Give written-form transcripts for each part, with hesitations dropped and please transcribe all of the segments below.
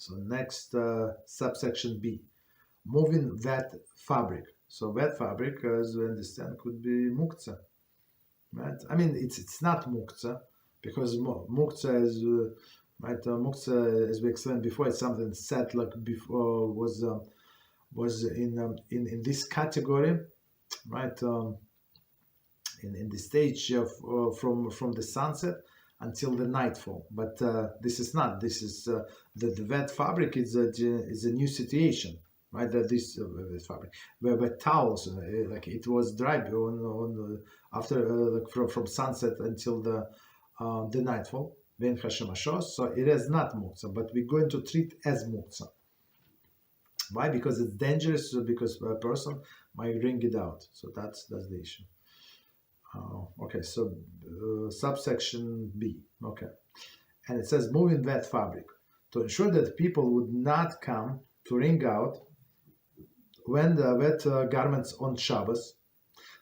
So next subsection B, moving wet fabric. So wet fabric, as we understand, could be muktzah, right? I mean, it's not muktzah because muktzah is right. Muktzah, as we explained before, it's something set like before was in this category, right? In the stage of from the sunset until the nightfall. But this is not. This is the wet fabric is a new situation, right? That this wet fabric, where towels, like it was dry on after like from sunset until the nightfall. Ben HaShem Ashos, so it is not muktzah, but we're going to treat as muktzah. Why? Because it's dangerous. Because a person might wring it out. So that's the issue. Okay, so subsection B. Okay, and it says moving wet fabric to ensure that people would not come to wring out when the wet garments on Shabbos.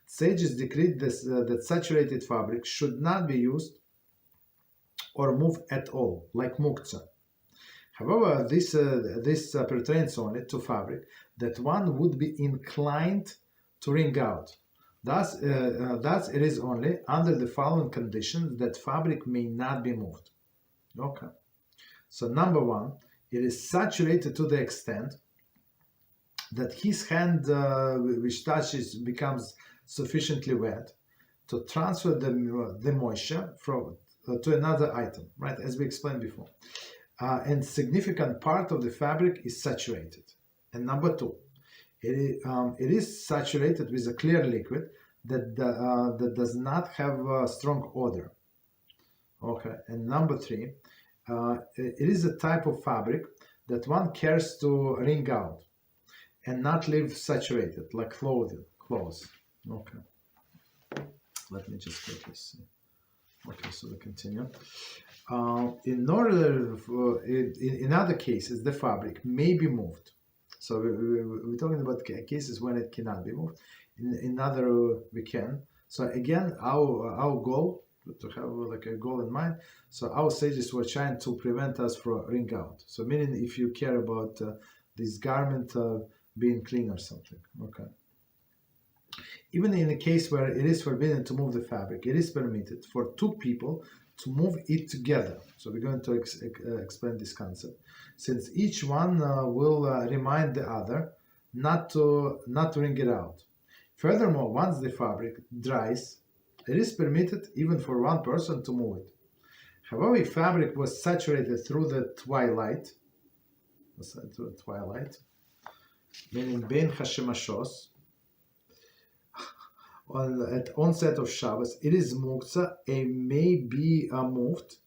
Sages decreed this, that saturated fabric should not be used or moved at all, like muktzah. However, this pertains only to fabric that one would be inclined to wring out. Thus, it is only under the following conditions that fabric may not be moved. Okay. So number one, it is saturated to the extent that his hand, which touches, becomes sufficiently wet to transfer the moisture from to another item, right? As we explained before. And significant part of the fabric is saturated. And number two, it is saturated with a clear liquid that does not have a strong odor. Okay. And number three, it is a type of fabric that one cares to wring out and not leave saturated, like clothes. Okay. Let me just quickly see. Okay, so we continue. In other cases, the fabric may be moved. So we're talking about cases when it cannot be moved. In other, we can. So again, our goal, to have like a goal in mind. So our sages were trying to prevent us from wring out. So meaning if you care about this garment being clean or something. Okay. Even in a case where it is forbidden to move the fabric, it is permitted for two people to move it together. So we're going to explain this concept, since each one will remind the other not to wring it out. Furthermore, once the fabric dries, it is permitted even for one person to move it. However, if fabric was saturated through the twilight, meaning Ben Hashemashos, at onset of Shabbos, it is muktzah and may be moved,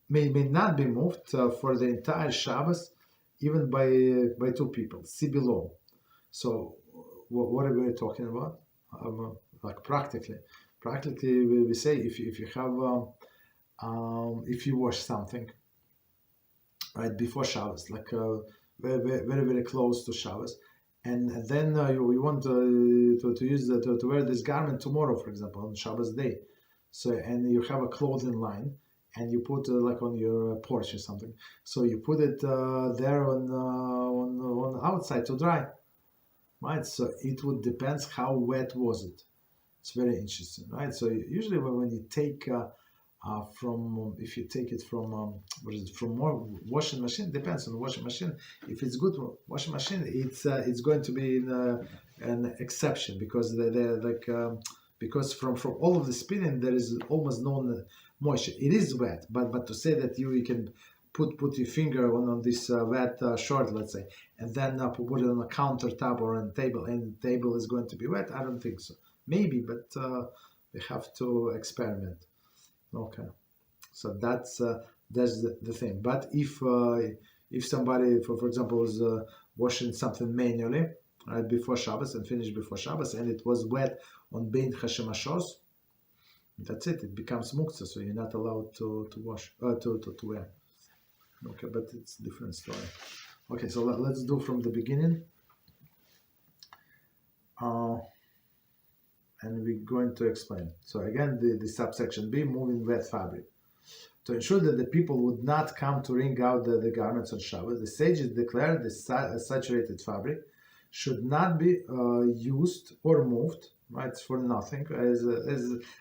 may not be moved for the entire Shabbos, even by two people. See below. So, what are we talking about? Like practically, we say if you have if you wash something right before Shabbos, like very close to Shabbos. And then you want to use to wear this garment tomorrow, for example, on Shabbos day. So and you have a clothing line, and you put like on your porch or something. So you put it there on outside to dry, right? So it would depends how wet was it. It's very interesting, right? So usually when you take if you take it from from more washing machine, depends on the washing machine. If it's good washing machine, it's going to be an exception because they're like because from all of the spinning there is almost no moisture. It is wet, but to say that you can put your finger on this wet short, let's say, and then put it on a countertop or on a table, and the table is going to be wet. I don't think so. Maybe, but we have to experiment. Okay, so that's the thing. But if somebody, for example, was washing something manually right before Shabbos and finished before Shabbos, and it was wet on Bein Hashemashos, that's it. It becomes muktzah, so you're not allowed to wash to wear. Okay, but it's a different story. Okay, so let's do from the beginning. And we're going to explain. So again, the subsection B, moving wet fabric. To ensure that the people would not come to wring out the garments on Shabbos, the sages declared the saturated fabric should not be used or moved, right, for nothing. As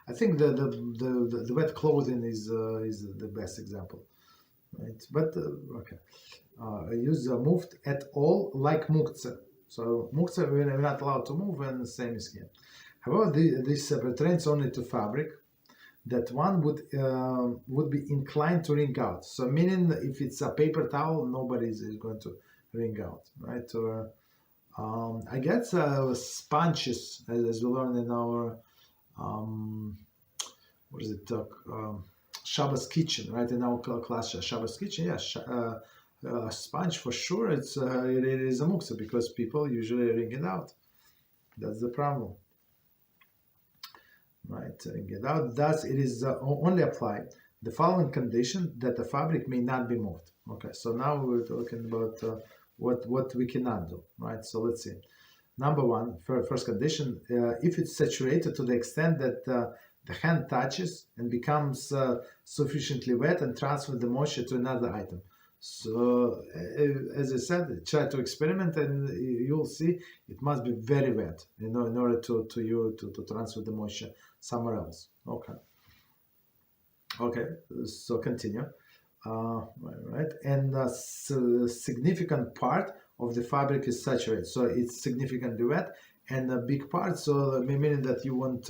I think the wet clothing is the best example, right? But okay, use moved at all like muktzah. So muktzah we're not allowed to move, and the same is here. However, this pertains only to fabric that one would be inclined to wring out. So meaning if it's a paper towel, nobody is going to wring out, right? Or I guess sponges, as we learned in our what is it? Shabbos kitchen, right? In our class, Shabbos kitchen, yes. Sponge for sure. It is a muktzah because people usually wring it out. That's the problem. Right, get out. Thus, it is only applied the following condition that the fabric may not be moved. Okay, so now we're talking about what we cannot do. Right, so let's see. Number one, first condition: if it's saturated to the extent that the hand touches and becomes sufficiently wet and transfers the moisture to another item. So, as I said, try to experiment, and you'll see it must be very wet, in order to transfer the moisture somewhere else. Okay. So continue. Right, and a significant part of the fabric is saturated, so it's significantly wet, and a big part. So meaning that you would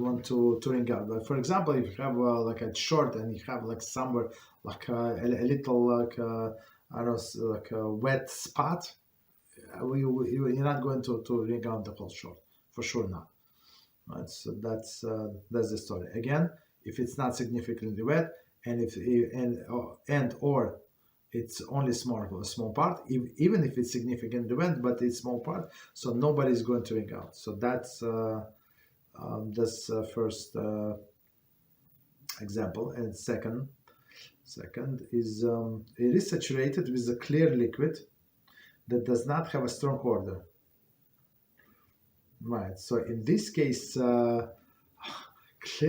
want to wring out. But for example, if you have like a short and you have like somewhere like a little like I don't know, like a wet spot, you're not going to wring out the whole short, for sure not. Right, so that's the story. Again, if it's not significantly wet, and or it's only a small part, even if it's significantly wet, but it's small part, so nobody's going to wring out. So that's first example. And second is it is saturated with a clear liquid that does not have a strong odor. Right. So in this case, clear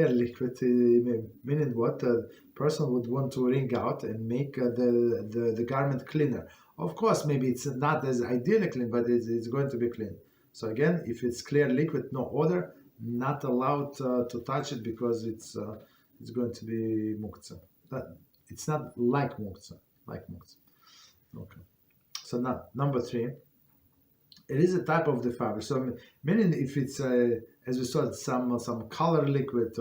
liquid, meaning what a person would want to wring out and make the garment cleaner. Of course, maybe it's not as ideally clean, but it's going to be clean. So again, if it's clear liquid, no odor, not allowed to touch it because it's going to be muktzah. It's not like muktzah, Okay. So now number 3, it is a type of the fabric. So meaning if it's as we saw, some color liquid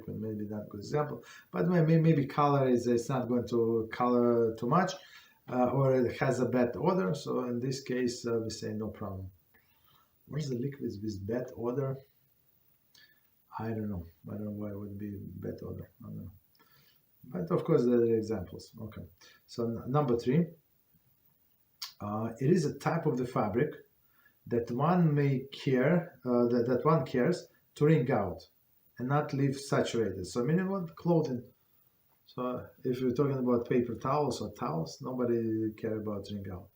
maybe not a good example, but maybe color it's not going to color too much, or it has a bad odor. So in this case, we say no problem. Where's the liquids with bad odor? I don't know why it would be bad odor. I don't know. But of course, there are examples. Okay. So number 3, it is a type of the fabric that one may care, that one cares to wring out and not leave saturated. So meaning what? Clothing. So if you're talking about paper towels or towels, nobody cares about wring out.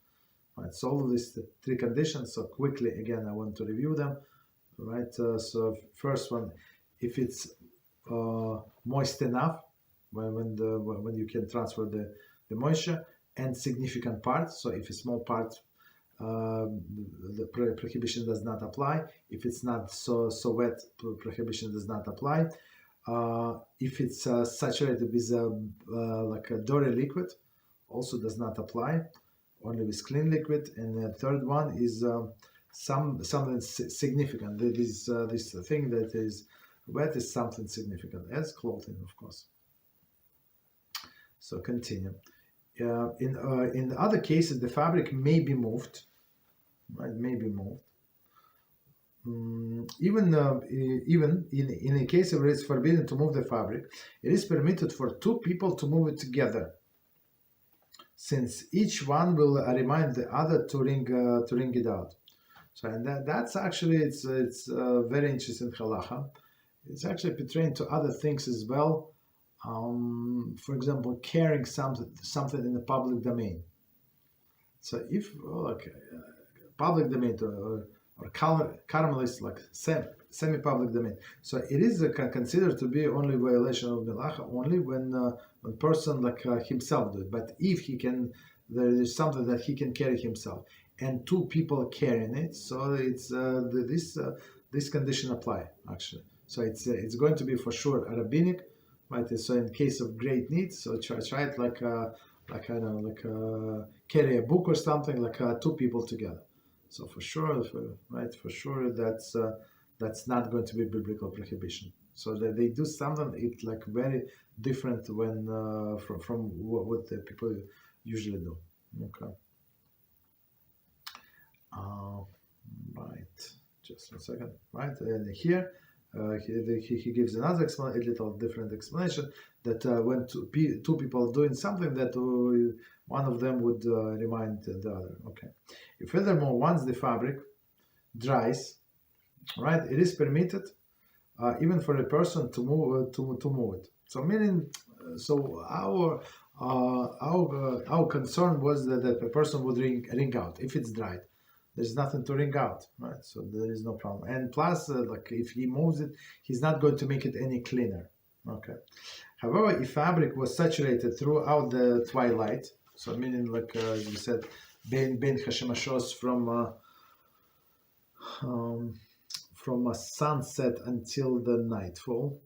Right, so all of these 3 conditions. So quickly, again, I want to review them. Right. So first one, if it's moist enough, when you can transfer the moisture, and significant part. So if a small part, the prohibition does not apply. If it's not so wet, prohibition does not apply. If it's saturated with like a dirty liquid, also does not apply. Only with clean liquid. And the third one is something significant. This thing that is wet is something significant, as clothing, of course. So continue. In other cases, the fabric may be moved. Right, may be moved. Even in a case where it's forbidden to move the fabric, it is permitted for 2 people to move it together, since each one will remind the other to wring it out. So, and that's actually it's very interesting halacha. It's actually pertaining to other things as well. For example, carrying something in the public domain. So if public domain or caramelist like Sam, semi-public domain. So it is considered to be only violation of melacha only when a person like himself do it. But if he can, there is something that he can carry himself, and two people carrying it, so it's this condition apply actually. So it's going to be for sure a rabbinic, right? So in case of great need, so try it like I don't know, carry a book or something, like two people together. So for sure, for sure that's not going to be biblical prohibition. So that they do something it like very different when from what the people usually do. Okay. Right. Just 1 second. Right, and here he gives another a little different explanation that when two people are doing something that one of them would remind the other. Okay. If furthermore, once the fabric dries, right, it is permitted even for a person to move it. So meaning, so our concern was that the person would wring out if it's dried. There's nothing to wring out, right? So there is no problem. And plus, like if he moves it, he's not going to make it any cleaner. Okay. However, if fabric was saturated throughout the twilight, so meaning like as we said, ben hashemashos from a sunset until the nightfall.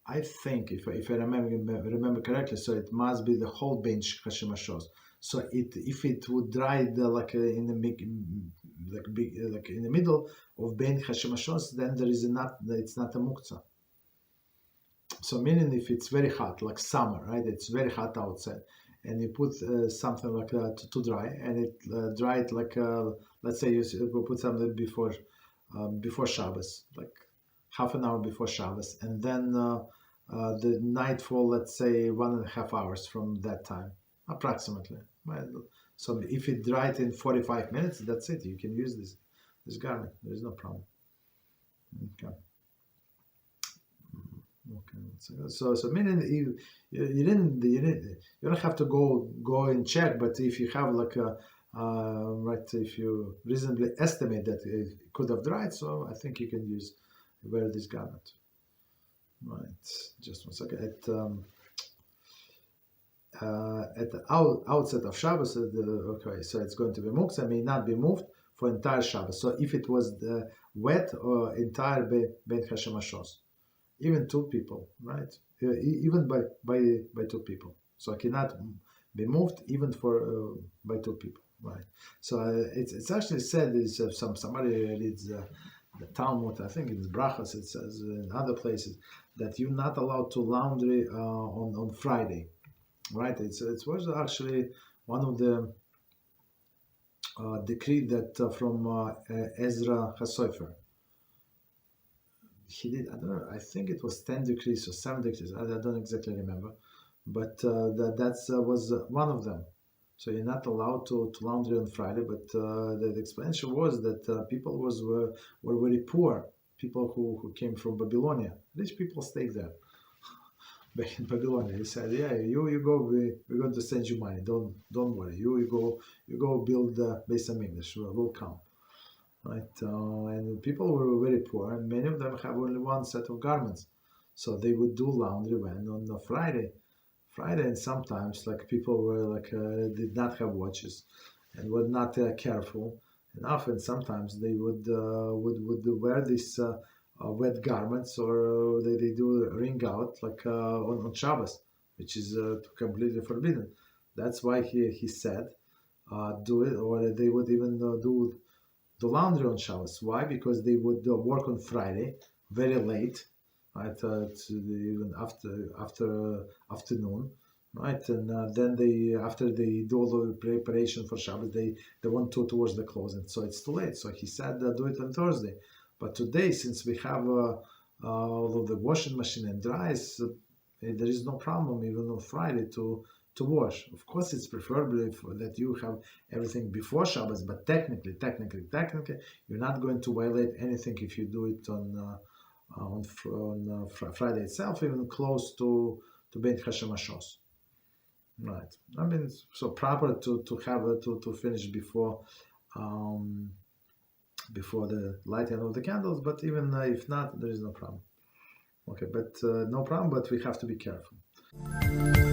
I think if I remember correctly, so it must be the whole bench hashemashos. So if it would dry in the middle of ben hashemashos, then it's not a muktzah. So meaning if it's very hot, like summer, right? It's very hot outside, and you put something like that to dry, and it dried like let's say you put something before Shabbos, like half an hour before Shabbos, and then the nightfall, let's say 1.5 hours from that time, approximately. Right? So if it dried in 45 minutes, that's it. You can use this garment. There is no problem. Okay. Okay. So meaning you don't have to go and check, but if you have like a right, if you reasonably estimate that it could have dried, so I think you can wear this garment. Right, just 1 second. At the outset of Shabbos, okay, so it's going to be muktzah, may not be moved for entire Shabbos. So if it was wet or entire ben hashemashos, even two people, right? Even by two people, so it cannot be moved even for by two people, right? So it's actually said is somebody reads the Talmud, I think in Brachas it says in other places that you're not allowed to laundry on Friday, right? It was actually one of the decree that from Ezra HaSofer. He did, I don't know, I think it was 10 decrees or 7 decrees, I don't exactly remember, but that was one of them. So you're not allowed to laundry on Friday, but the explanation was that people were very poor, people who came from Babylonia. Rich people stayed there. Back in Babylonia, he said, "Yeah, you go. We're going to send you money. Don't worry. You go build Beis Hamikdash. We'll come." Right, and people were very poor, and many of them have only one set of garments, so they would do laundry when on a Friday, and sometimes like people were like did not have watches, and were not careful, and often sometimes they would wear these wet garments, or they do wring out like on Shabbos, which is completely forbidden. That's why he said do it, or they would even do the laundry on Shabbos. Why? Because they would work on Friday very late, right, to even after afternoon, right, and then after they do all the preparation for Shabbos, they want to wash the clothes, and so it's too late. So he said do it on Thursday. But today, since we have all of the washing machine and dries, there is no problem even on Friday to wash. Of course, it's preferable that you have everything before Shabbos, but technically, you're not going to violate anything if you do it on Friday itself, even close to Ben Hashemashos. Right. I mean, so proper to have to finish before before the lighting of the candles, but even if not, there is no problem. Okay, but no problem, but we have to be careful.